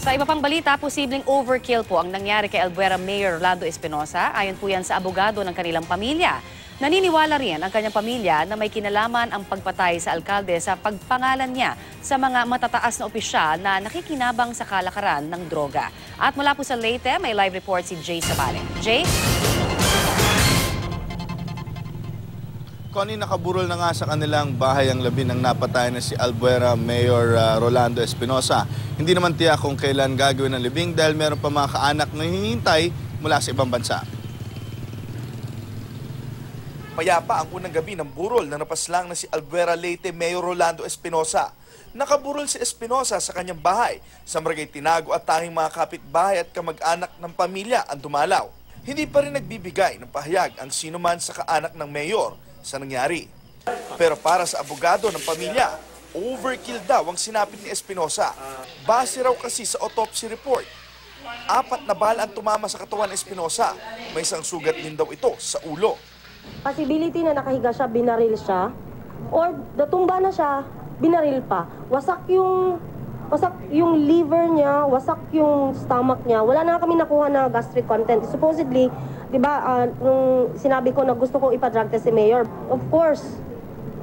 Sa iba pang balita, posibleng overkill po ang nangyari kay Albuera Mayor Rolando Espinosa. Ayon po yan sa abogado ng kanilang pamilya. Naniniwala rin ang kanyang pamilya na may kinalaman ang pagpatay sa alkalde sa pagpangalan niya sa mga matataas na opisyal na nakikinabang sa kalakaran ng droga. At mula po sa Leyte, may live report si Jay Sabale. Jay? Connie, nakaburol na nga sa kanilang bahay ang labi ng napatay na si Albuera Mayor Rolando Espinosa. Hindi naman tiyak kung kailan gagawin ang libing dahil meron pa mga kaanak na hinihintay mula sa ibang bansa. Mayapa ang unang gabi ng burol na napaslang na si Albuera Leyte Mayor Rolando Espinosa. Nakaburol si Espinosa sa kanyang bahay sa Barangay Tinago at tanging mga kapitbahay at kamag-anak ng pamilya ang dumalaw. Hindi pa rin nagbibigay ng pahayag ang sinuman sa kaanak ng mayor sa nangyari. Pero para sa abogado ng pamilya, overkill daw ang sinapit ni Espinosa. Base raw kasi sa autopsy report, 4 na bala ang tumama sa katawan ni Espinosa. May isang sugat din daw ito sa ulo. Possibility na nakahiga siya, binaril siya, or natumba na siya, binaril pa. Wasak yung liver niya, wasak yung stomach niya. Wala na kami nakuha na gastric content. Supposedly, di ba, nung sinabi ko na gusto kong ipa-drug test si Mayor, of course,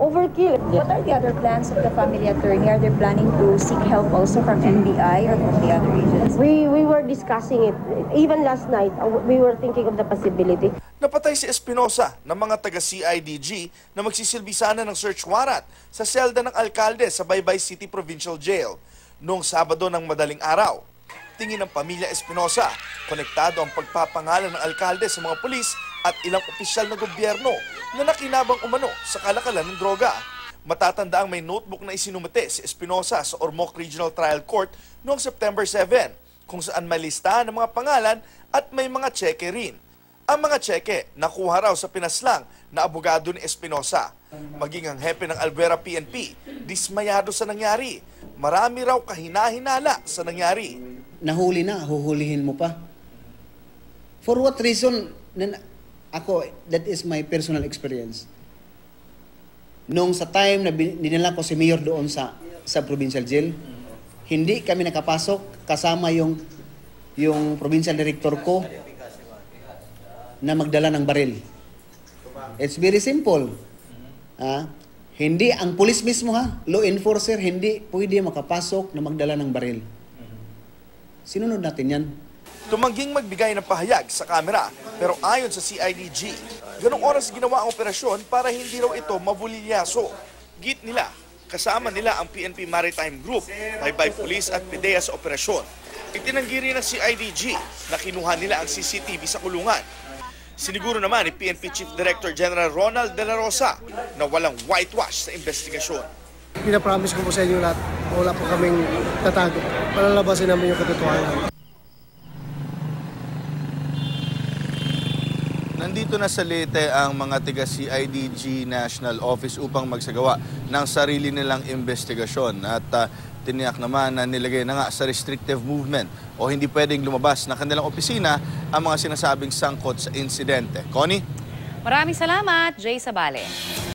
overkill. What are the other plans of the family attorney? Are they planning to seek help also from NBI or from the other agencies? We were discussing it. Even last night, we were thinking of the possibility. Napatay si Espinosa ng mga taga-CIDG na magsisilbi sana ng search warrant sa selda ng alkalde sa Baybay City Provincial Jail noong Sabado ng madaling araw. Tingin ng pamilya Espinosa, konektado ang pagpapangalan ng alkalde sa mga pulis at ilang opisyal na gobyerno na nakinabang umano sa kalakalan ng droga. Matatanda ang may notebook na isinumite si Espinosa sa Ormoc Regional Trial Court noong September 7, kung saan may listahan ng mga pangalan at may mga tseke rin. Ang mga tseke nakuha raw sa pinaslang na abogado ni Espinosa. Maging ang hepe ng Albuera PNP, dismayado sa nangyari. Marami raw kahina-hinala sa nangyari. Nahuli na, huhulihin mo pa. For what reason? Ako, that is my personal experience. Nung sa time na dinala ko si Mayor doon sa provincial jail, hindi kami nakapasok kasama yung provincial director ko na magdala ng baril. It's very simple. Hindi, ang pulis mismo law enforcer, hindi pwede makapasok na magdala ng baril. Sinunod natin yan. Tumangging magbigay ng pahayag sa kamera, pero ayon sa CIDG, ganong oras ginawa ang operasyon para hindi raw ito mabulilyaso. Git nila, kasama nila ang PNP Maritime Group, Baybay Police at PDEA sa operasyon. Itinanggi rin ng CIDG na kinuha nila ang CCTV sa kulungan. Siniguro naman ni PNP Chief Director General Ronald De La Rosa na walang whitewash sa investigasyon. Pinapromise ko po sa inyo lahat, wala po kaming tatago. Palalabasin namin yung katotohanan. Nandito na sa Leyte ang mga taga-CIDG National Office upang magsagawa ng sarili nilang investigasyon. At tiniyak naman na nilagay na nga sa restrictive movement o hindi pwedeng lumabas ng kanilang opisina ang mga sinasabing sangkot sa insidente. Connie? Maraming salamat, Jay Sabale.